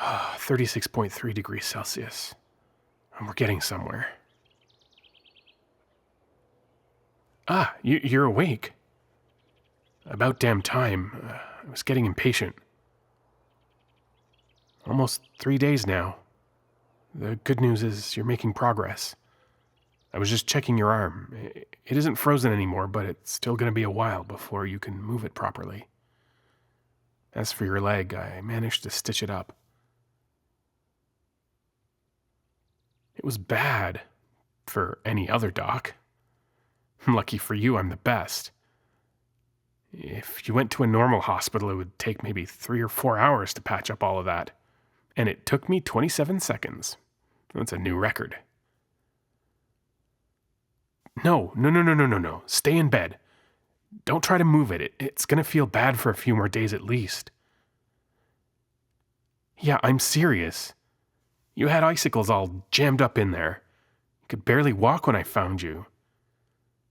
36.3 degrees Celsius. And we're getting somewhere. Ah, you're awake. About damn time. I was getting impatient. Almost 3 days now. The good news is you're making progress. I was just checking your arm. It isn't frozen anymore, but it's still going to be a while before you can move it properly. As for your leg, I managed to stitch it up. It was bad for any other doc. Lucky for you, I'm the best. If you went to a normal hospital, it would take maybe 3 or 4 hours to patch up all of that. And it took me 27 seconds. That's a new record. No. Stay in bed. Don't try to move it. It's going to feel bad for a few more days at least. Yeah, I'm serious. You had icicles all jammed up in there. You could barely walk when I found you.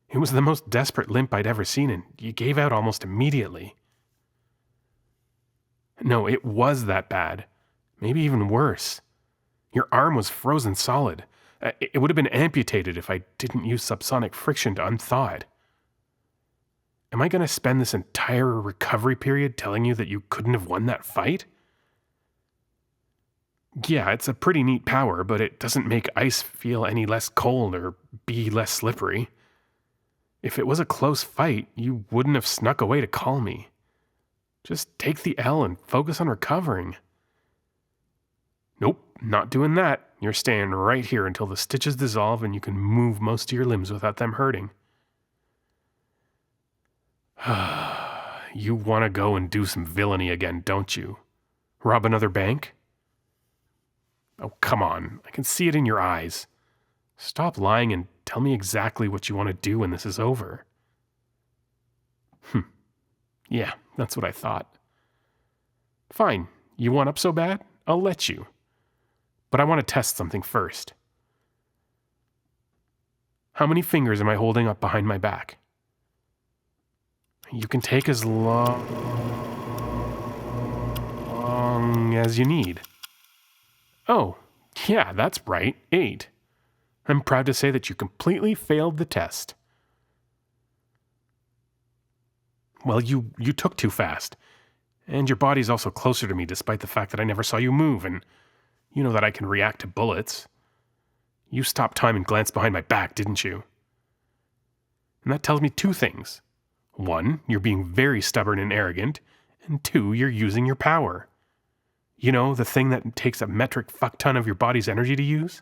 It was the most desperate limp I'd ever seen, and you gave out almost immediately. No, it was that bad. Maybe even worse. Your arm was frozen solid. It would have been amputated if I didn't use subsonic friction to unthaw it. Am I going to spend this entire recovery period telling you that you couldn't have won that fight? Yeah, it's a pretty neat power, but it doesn't make ice feel any less cold or be less slippery. If it was a close fight, you wouldn't have snuck away to call me. Just take the L and focus on recovering. Nope, not doing that. You're staying right here until the stitches dissolve and you can move most of your limbs without them hurting. You want to go and do some villainy again, don't you? Rob another bank? Oh, come on. I can see it in your eyes. Stop lying and tell me exactly what you want to do when this is over. Yeah, that's what I thought. Fine. You want up so bad? I'll let you. But I want to test something first. How many fingers am I holding up behind my back? You can take as long as you need. Oh, yeah, that's right, 8. I'm proud to say that you completely failed the test. Well, you took too fast. And your body's also closer to me despite the fact that I never saw you move, and you know that I can react to bullets. You stopped time and glanced behind my back, didn't you? And that tells me 2 things. 1, you're being very stubborn and arrogant, and 2, you're using your power. You know, the thing that takes a metric fuck-ton of your body's energy to use?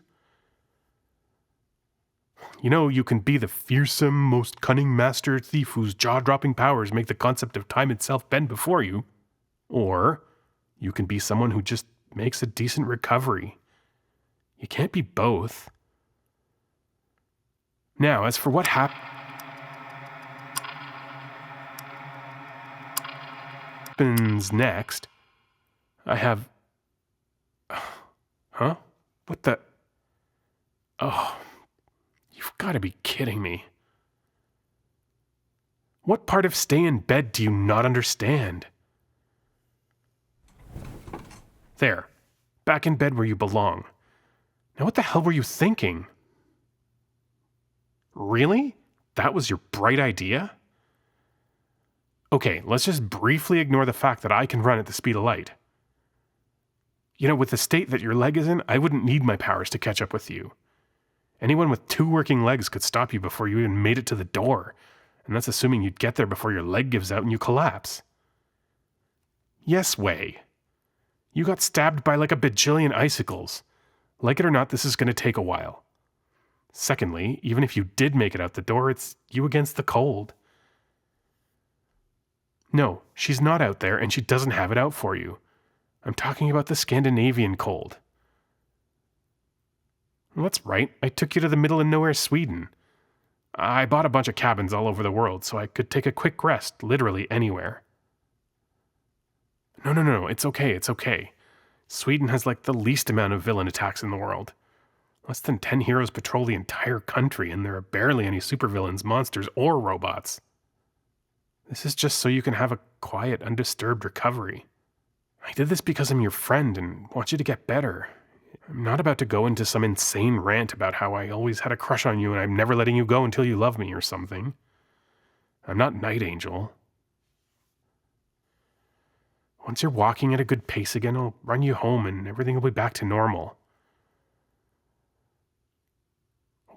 You know, you can be the fearsome, most cunning master thief whose jaw-dropping powers make the concept of time itself bend before you. Or you can be someone who just makes a decent recovery. You can't be both. Now, as for what happens next, I have... Huh? What the... Oh, you've got to be kidding me. What part of stay in bed do you not understand? There. Back in bed where you belong. Now what the hell were you thinking? Really? That was your bright idea? Okay, let's just briefly ignore the fact that I can run at the speed of light. You know, with the state that your leg is in, I wouldn't need my powers to catch up with you. Anyone with 2 working legs could stop you before you even made it to the door, and that's assuming you'd get there before your leg gives out and you collapse. Yes, Wei. You got stabbed by like a bajillion icicles. Like it or not, this is going to take a while. Secondly, even if you did make it out the door, it's you against the cold. No, she's not out there, and she doesn't have it out for you. I'm talking about the Scandinavian cold. Well, that's right. I took you to the middle of nowhere Sweden. I bought a bunch of cabins all over the world so I could take a quick rest literally anywhere. No, it's okay. Sweden has like the least amount of villain attacks in the world. Less than 10 heroes patrol the entire country, and there are barely any supervillains, monsters, or robots. This is just so you can have a quiet, undisturbed recovery. I did this because I'm your friend and want you to get better. I'm not about to go into some insane rant about how I always had a crush on you and I'm never letting you go until you love me or something. I'm not Night Angel. Once you're walking at a good pace again, I'll run you home and everything will be back to normal.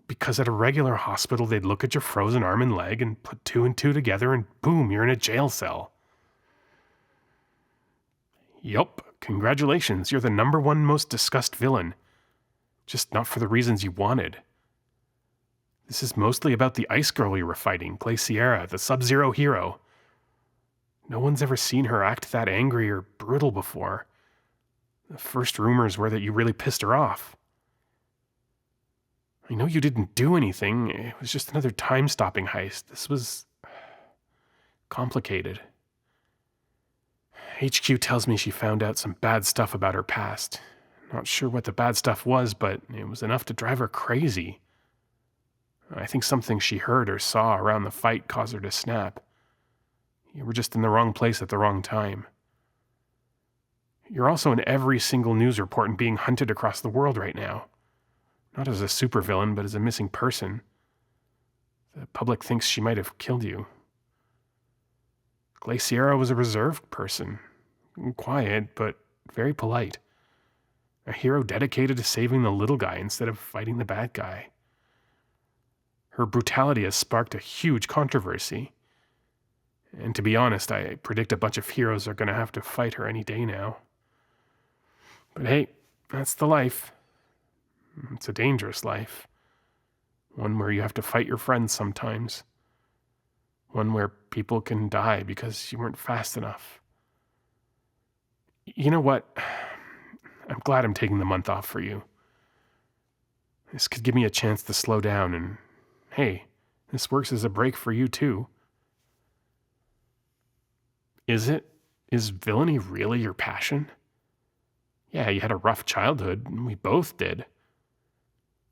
Because at a regular hospital, they'd look at your frozen arm and leg and put 2 and 2 together and boom, you're in a jail cell. Yup, congratulations, you're the #1 most discussed villain. Just not for the reasons you wanted. This is mostly about the ice girl you were fighting, Glaciera, the Sub-Zero hero. No one's ever seen her act that angry or brutal before. The first rumors were that you really pissed her off. I know you didn't do anything, it was just another time-stopping heist. This was complicated. HQ tells me she found out some bad stuff about her past. Not sure what the bad stuff was, but it was enough to drive her crazy. I think something she heard or saw around the fight caused her to snap. You were just in the wrong place at the wrong time. You're also in every single news report and being hunted across the world right now. Not as a supervillain, but as a missing person. The public thinks she might have killed you. Glaciera was a reserved person. Quiet, but very polite. A hero dedicated to saving the little guy instead of fighting the bad guy. Her brutality has sparked a huge controversy. And to be honest, I predict a bunch of heroes are going to have to fight her any day now. But hey, that's the life. It's a dangerous life. One where you have to fight your friends sometimes. One where people can die because you weren't fast enough. You know what? I'm glad I'm taking the month off for you. This could give me a chance to slow down and, hey, this works as a break for you too. Is it? Is villainy really your passion? Yeah, you had a rough childhood, and we both did.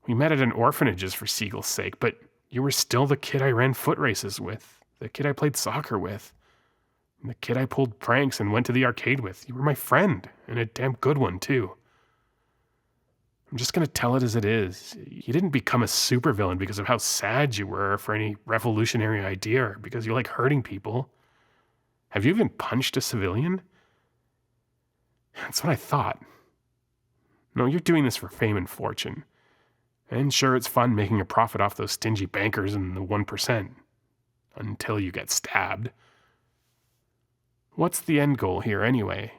We met at an orphanage just for Siegel's sake, but you were still the kid I ran foot races with, the kid I played soccer with, and the kid I pulled pranks and went to the arcade with. You were my friend, and a damn good one, too. I'm just going to tell it as it is. You didn't become a supervillain because of how sad you were, or for any revolutionary idea, or because you like hurting people. Have you even punched a civilian? That's what I thought. No, you're doing this for fame and fortune. And sure, it's fun making a profit off those stingy bankers and the 1%. Until you get stabbed. What's the end goal here anyway?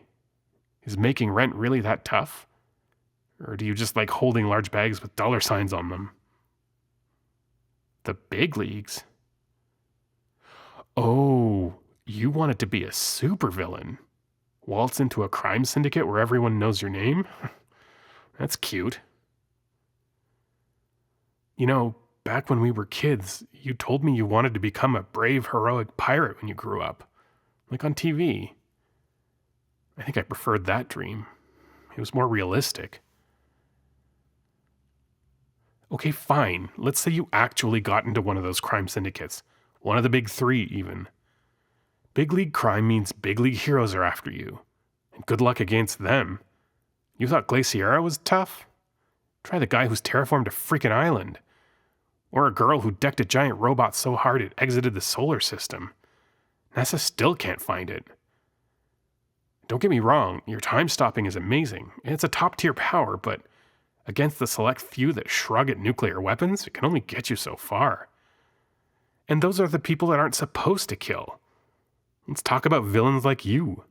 Is making rent really that tough? Or do you just like holding large bags with dollar signs on them? The big leagues? Oh, you wanted to be a supervillain. Waltz into a crime syndicate where everyone knows your name? That's cute. You know, back when we were kids, you told me you wanted to become a brave, heroic pirate when you grew up. Like on TV. I think I preferred that dream. It was more realistic. Okay, fine. Let's say you actually got into one of those crime syndicates. One of the big 3, even. Big league crime means big league heroes are after you. And good luck against them. You thought Glaciera was tough? Try the guy who's terraformed a freaking island. Or a girl who decked a giant robot so hard it exited the solar system. NASA still can't find it. Don't get me wrong, your time stopping is amazing. It's a top-tier power, but against the select few that shrug at nuclear weapons, it can only get you so far. And those are the people that aren't supposed to kill. Let's talk about villains like you.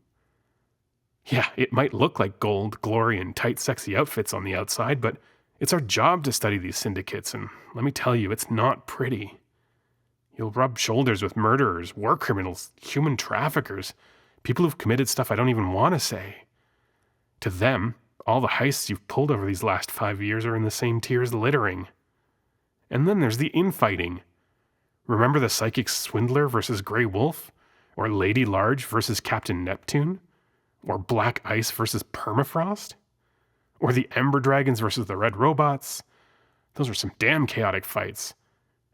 Yeah, it might look like gold, glory, and tight, sexy outfits on the outside, but it's our job to study these syndicates, and let me tell you, it's not pretty. You'll rub shoulders with murderers, war criminals, human traffickers, people who've committed stuff I don't even want to say. To them, all the heists you've pulled over these last 5 years are in the same tier as littering. And then there's the infighting. Remember the Psychic Swindler versus Grey Wolf? Or Lady Large versus Captain Neptune? Or Black Ice versus Permafrost? Or the Ember Dragons versus the Red Robots? Those were some damn chaotic fights.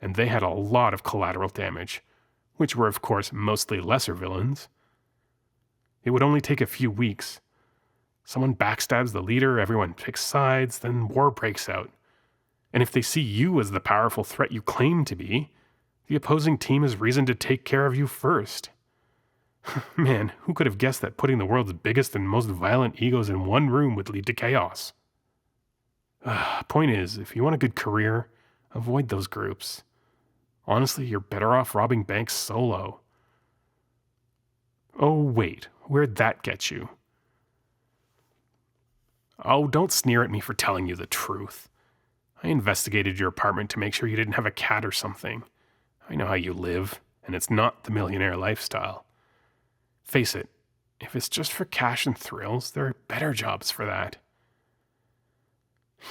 And they had a lot of collateral damage, which were of course mostly lesser villains. It would only take a few weeks, Someone backstabs the leader, everyone picks sides, then war breaks out. And if they see you as the powerful threat you claim to be, the opposing team has reason to take care of you first. Man, who could have guessed that putting the world's biggest and most violent egos in one room would lead to chaos? Point is, if you want a good career, avoid those groups. Honestly, you're better off robbing banks solo. Oh, wait, where'd that get you? Oh, don't sneer at me for telling you the truth. I investigated your apartment to make sure you didn't have a cat or something. I know how you live, and it's not the millionaire lifestyle. Face it, if it's just for cash and thrills, there are better jobs for that.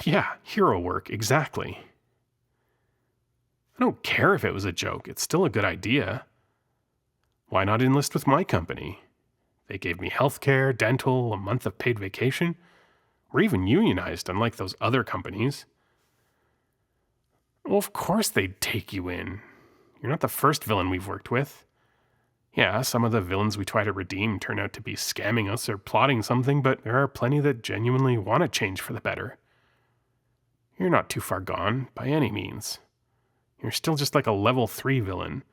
Yeah, hero work, exactly. I don't care if it was a joke, it's still a good idea. Why not enlist with my company? They gave me healthcare, dental, a month of paid vacation. We're even unionized, unlike those other companies. Well, of course they'd take you in. You're not the first villain we've worked with. Yeah, some of the villains we try to redeem turn out to be scamming us or plotting something, but there are plenty that genuinely want to change for the better. You're not too far gone, by any means. You're still just like a level 3 villain.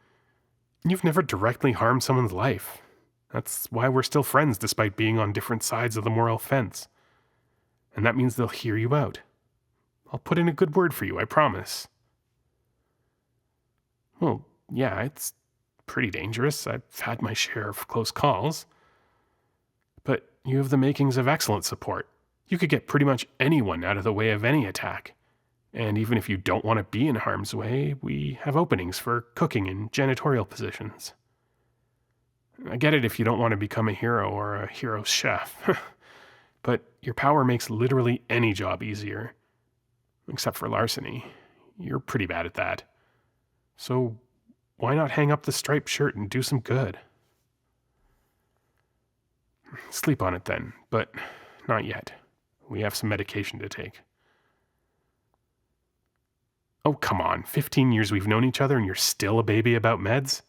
You've never directly harmed someone's life. That's why we're still friends despite being on different sides of the moral fence. And that means they'll hear you out. I'll put in a good word for you, I promise. Well, yeah, it's pretty dangerous. I've had my share of close calls. But you have the makings of excellent support. You could get pretty much anyone out of the way of any attack. And even if you don't want to be in harm's way, we have openings for cooking and janitorial positions. I get it if you don't want to become a hero or a hero's chef. But your power makes literally any job easier. Except for larceny. You're pretty bad at that. So why not hang up the striped shirt and do some good? Sleep on it then, but not yet. We have some medication to take. Oh, come on. 15 years we've known each other and you're still a baby about meds?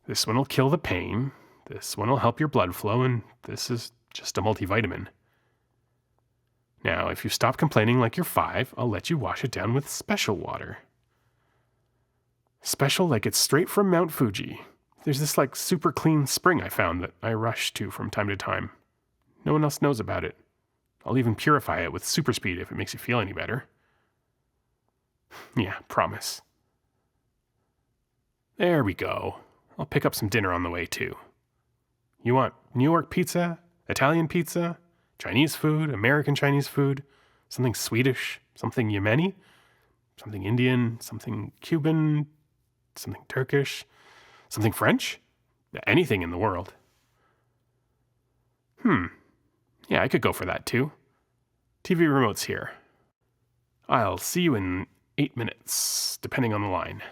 This one will kill the pain, this one will help your blood flow, and this is just a multivitamin. Now, if you stop complaining like you're 5, I'll let you wash it down with special water. Special like it's straight from Mount Fuji. There's this like super clean spring I found that I rush to from time to time. No one else knows about it. I'll even purify it with superspeed if it makes you feel any better. Yeah, promise. There we go. I'll pick up some dinner on the way too. You want New York pizza, Italian pizza, Chinese food, American Chinese food, something Swedish, something Yemeni, something Indian, something Cuban, something Turkish, something French? Anything in the world. Yeah, I could go for that too. TV remote's here. I'll see you in 8 minutes, depending on the line.